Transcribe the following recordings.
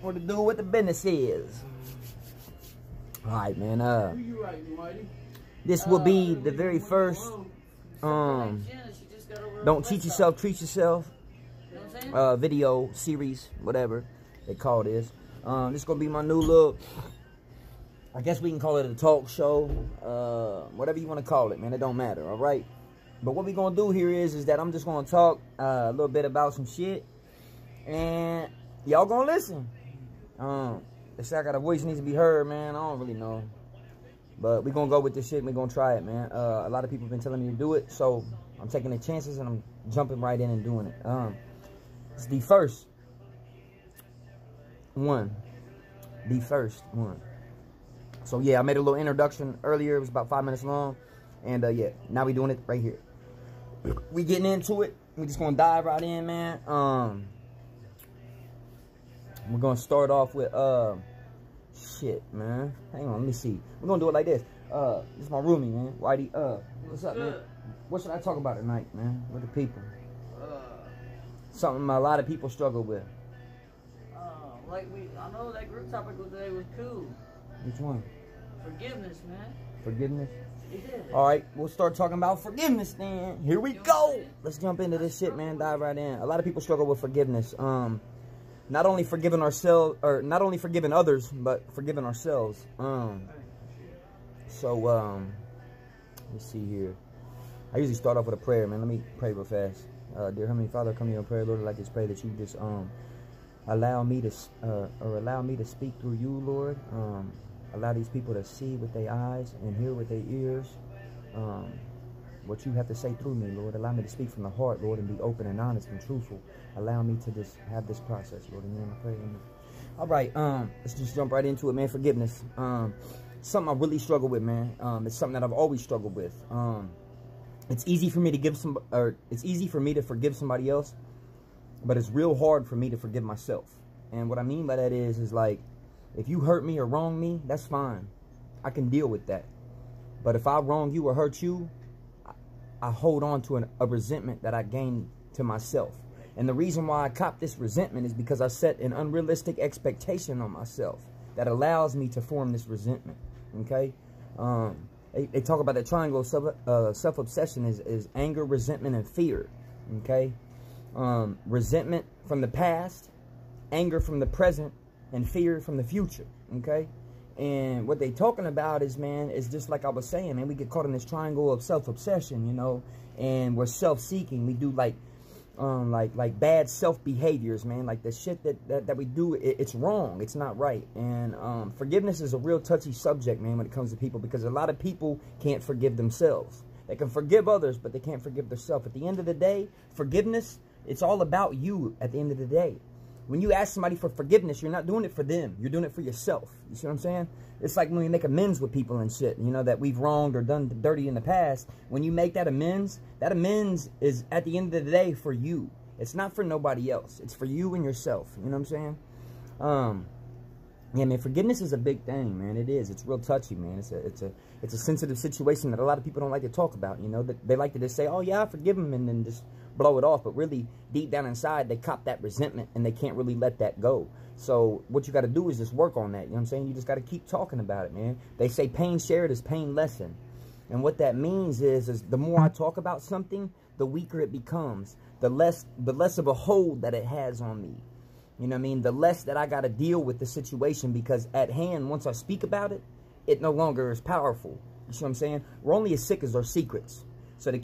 What to do, what the business is. Alright, man. This will be the very first don't cheat yourself, treat yourself video series, whatever they call this. This is gonna be my new little, I guess we can call it a talk show, whatever you want to call it, man. It don't matter, all right? But what we gonna do here is that I'm just gonna talk a little bit about some shit, and y'all gonna listen. They say I got a voice that needs to be heard, man. I don't really know, but we gonna go with this shit. We gonna try it, man. A lot of people have been telling me to do it, so I'm taking the chances and I'm jumping right in and doing it. It's the first one. The first one. So yeah, I made a little introduction earlier. It was about 5 minutes long. And yeah, now we doing it right here. We getting into it. We just gonna dive right in, man. We're gonna start off with shit, man. Hang on, let me see. We're gonna do it like this. This is my roomie, man. Whitey, what's up, man? What should I talk about tonight, man? With the people? Something a lot of people struggle with. I know that group topic today was cool. Which one? Forgiveness, man. Forgiveness? Yeah. Alright, we'll start talking about forgiveness then. Here we go. Let's jump into this shit, man. Dive right in. A lot of people struggle with forgiveness. Not only forgiving ourselves, or not only forgiving others, but forgiving ourselves. So let's see here. I usually start off with a prayer, man. Let me pray real fast. Dear Heavenly Father, come here in prayer, Lord. I'd like to pray that you just allow me to speak through you, Lord. Allow these people to see with their eyes and hear with their ears what you have to say through me, Lord. Allow me to speak from the heart, Lord, and be open and honest and truthful. Allow me to just have this process, Lord. In your name I pray. Amen. All right, let's just jump right into it, man. Forgiveness. Something I really struggle with, man. It's something that I've always struggled with. It's easy for me to it's easy for me to forgive somebody else, but it's real hard for me to forgive myself. And what I mean by that is like, if you hurt me or wrong me, that's fine. I can deal with that. But if I wrong you or hurt you, I hold on to a resentment that I gained to myself. And the reason why I cop this resentment is because I set an unrealistic expectation on myself that allows me to form this resentment. Okay? They talk about the triangle of self-obsession is anger, resentment, and fear. Okay? Resentment from the past, anger from the present, and fear from the future. Okay? And what they talking about is, man, is just like I was saying, man, we get caught in this triangle of self-obsession, you know, and we're self-seeking. We do like bad self-behaviors, man, like the shit that we do, it's wrong. It's not right. And forgiveness is a real touchy subject, man, when it comes to people, because a lot of people can't forgive themselves. They can forgive others, but they can't forgive themselves. At the end of the day, forgiveness, it's all about you at the end of the day. When you ask somebody for forgiveness, you're not doing it for them. You're doing it for yourself. You see what I'm saying? It's like when we make amends with people and shit, you know, that we've wronged or done dirty in the past. When you make that amends is at the end of the day for you. It's not for nobody else. It's for you and yourself. You know what I'm saying? Yeah, man, forgiveness is a big thing, man. It is. It's real touchy, man. It's a sensitive situation that a lot of people don't like to talk about, you know. They like to just say, oh, yeah, I forgive him, and then just blow it off. But really, deep down inside, they cop that resentment, and they can't really let that go. So what you got to do is just work on that. You know what I'm saying? You just got to keep talking about it, man. They say pain shared is pain lessened. And what that means is the more I talk about something, the weaker it becomes. The less of a hold that it has on me. You know what I mean? The less that I got to deal with the situation, because at hand, once I speak about it, it no longer is powerful. You see what I'm saying? We're only as sick as our secrets. So the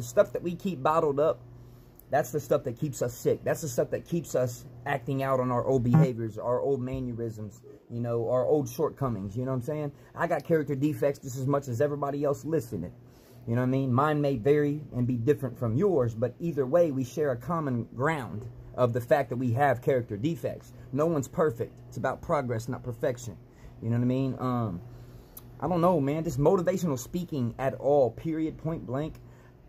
stuff that we keep bottled up, that's the stuff that keeps us sick. That's the stuff that keeps us acting out on our old behaviors, our old mannerisms, you know, our old shortcomings. You know what I'm saying? I got character defects just as much as everybody else listening. You know what I mean? Mine may vary and be different from yours, but either way, we share a common ground of the fact that we have character defects. No one's perfect. It's about progress, not perfection. You know what I mean? I don't know, man. Just motivational speaking at all, period, point blank.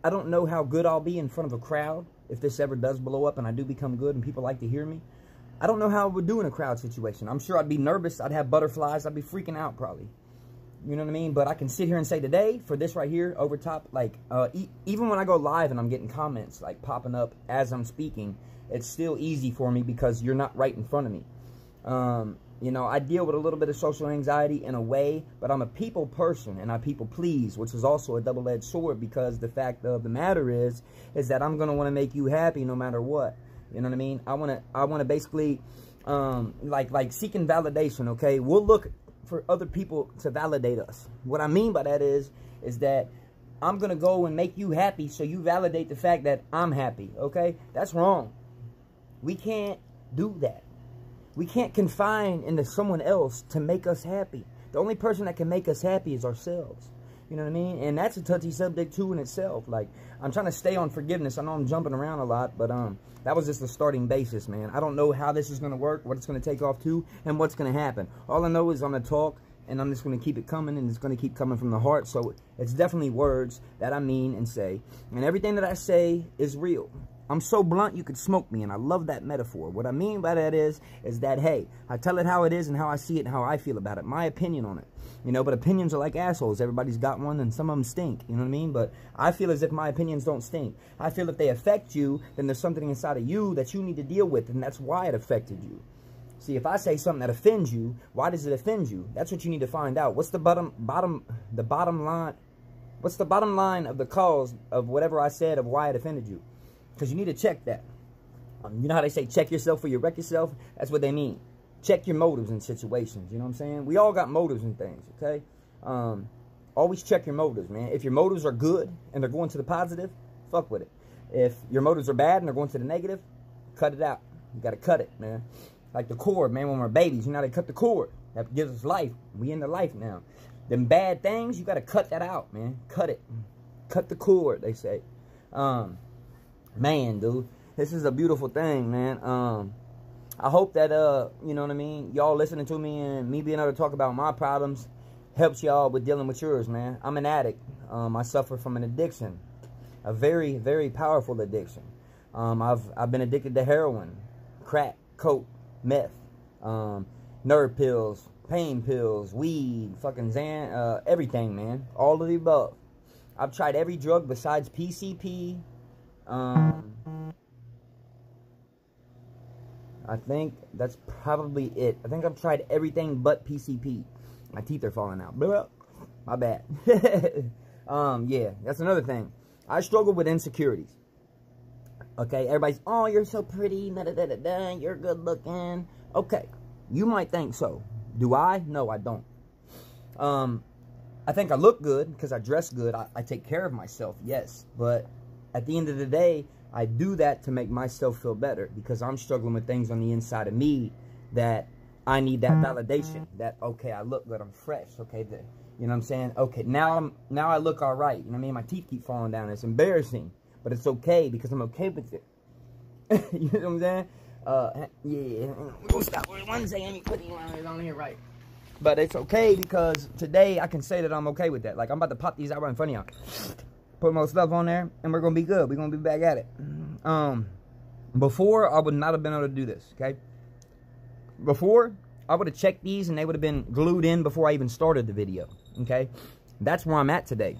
I don't know how good I'll be in front of a crowd if this ever does blow up and I do become good and people like to hear me. I don't know how I would do in a crowd situation. I'm sure I'd be nervous. I'd have butterflies. I'd be freaking out probably. You know what I mean? But I can sit here and say today, for this right here, over top, like, even when I go live and I'm getting comments, like, popping up as I'm speaking, it's still easy for me because you're not right in front of me. You know, I deal with a little bit of social anxiety in a way, but I'm a people person and I people please, which is also a double-edged sword, because the fact of the matter is that I'm going to want to make you happy no matter what. You know what I mean? I want to basically, like seeking validation, okay? We'll look for other people to validate us. What I mean by that is that I'm going to go and make you happy so you validate the fact that I'm happy, okay? That's wrong. We can't do that. We can't confine into someone else to make us happy. The only person that can make us happy is ourselves. You know what I mean? And that's a touchy subject too in itself. Like, I'm trying to stay on forgiveness. I know I'm jumping around a lot, but that was just the starting basis, man. I don't know how this is going to work, what it's going to take off to, and what's going to happen. All I know is I'm going to talk, and I'm just going to keep it coming, and it's going to keep coming from the heart. So it's definitely words that I mean and say. And everything that I say is real. I'm so blunt you could smoke me, and I love that metaphor. What I mean by that is that, hey, I tell it how it is and how I see it and how I feel about it. My opinion on it. You know, but opinions are like assholes. Everybody's got one, and some of them stink. You know what I mean? But I feel as if my opinions don't stink. I feel if they affect you, then there's something inside of you that you need to deal with, and that's why it affected you. See, if I say something that offends you, why does it offend you? That's what you need to find out. What's the bottom line? What's the bottom line of the cause of whatever I said of why it offended you? Because you need to check that. You know how they say check yourself or you wreck yourself? That's what they mean. Check your motives in situations. You know what I'm saying? We all got motives and things, okay? Always check your motives, man. If your motives are good and they're going to the positive, fuck with it. If your motives are bad and they're going to the negative, cut it out. You got to cut it, man. Like the cord, man, when we're babies, you know how they cut the cord. That gives us life. We into life now. Them bad things, you got to cut that out, man. Cut it. Cut the cord, they say. Man, dude, this is a beautiful thing, man. I hope that, you know what I mean, y'all listening to me and me being able to talk about my problems helps y'all with dealing with yours, man. I'm an addict. I suffer from an addiction, a very, very powerful addiction. I've been addicted to heroin, crack, coke, meth, nerve pills, pain pills, weed, fucking Xan, everything, man. All of the above. I've tried every drug besides PCP. I think that's probably it. I think I've tried everything but PCP. My teeth are falling out. Blah, my bad. Yeah, that's another thing. I struggle with insecurities. Okay, everybody's, oh, you're so pretty, da-da-da-da-da, you're good looking. Okay, you might think so. Do I? No, I don't. I think I look good because I dress good. I take care of myself, yes. But at the end of the day, I do that to make myself feel better because I'm struggling with things on the inside of me that I need that validation. That, okay, I look good, I'm fresh. Okay, you know what I'm saying? Okay, now I look all right. You know what I mean? My teeth keep falling down. It's embarrassing, but it's okay because I'm okay with it. You know what I'm saying? Yeah. We're gonna stop for 1 second. Let me put it on here right. But it's okay because today I can say that I'm okay with that. Like, I'm about to pop these out right in front of y'all. Put more stuff on there, and we're going to be good. We're going to be back at it. Before, I would not have been able to do this, okay? Before, I would have checked these, and they would have been glued in before I even started the video, okay? That's where I'm at today.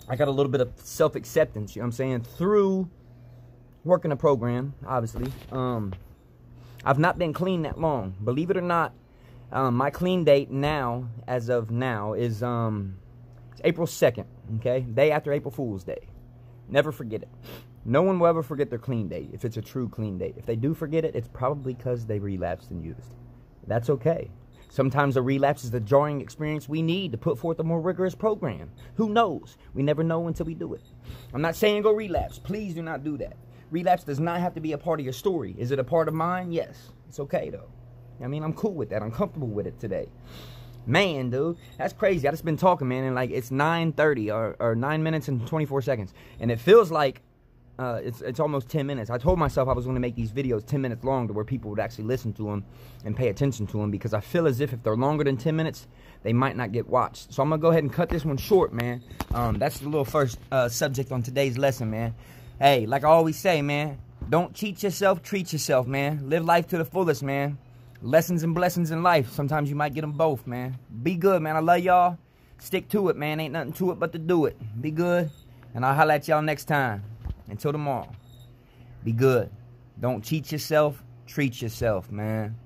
I got a little bit of self-acceptance, you know what I'm saying, through working a program, obviously. I've not been clean that long. Believe it or not, my clean date now, as of now, is April 2nd. Okay, day after April Fool's Day. Never forget it. No one will ever forget their clean date if it's a true clean date. If they do forget it, it's probably because they relapsed and used. That's okay. Sometimes a relapse is the jarring experience we need to put forth a more rigorous program. Who knows? We never know until we do it. I'm not saying go relapse. Please do not do that. Relapse does not have to be a part of your story. Is it a part of mine? Yes. It's okay, though. I mean, I'm cool with that. I'm comfortable with it today. Man, dude, that's crazy. I just been talking, man, and like it's 9:30 or 9 minutes and 24 seconds, and it feels like it's almost 10 minutes. I told myself I was going to make these videos 10 minutes long to where people would actually listen to them and pay attention to them, because I feel as if they're longer than 10 minutes, they might not get watched. So I'm gonna go ahead and cut this one short, man. That's the little first subject on today's lesson, man. Hey, like I always say, man, don't cheat yourself, treat yourself, man. Live life to the fullest, man. Lessons and blessings in life. Sometimes you might get them both, man. Be good, man. I love y'all. Stick to it, man. Ain't nothing to it but to do it. Be good. And I'll holler at y'all next time. Until tomorrow. Be good. Don't cheat yourself. Treat yourself, man.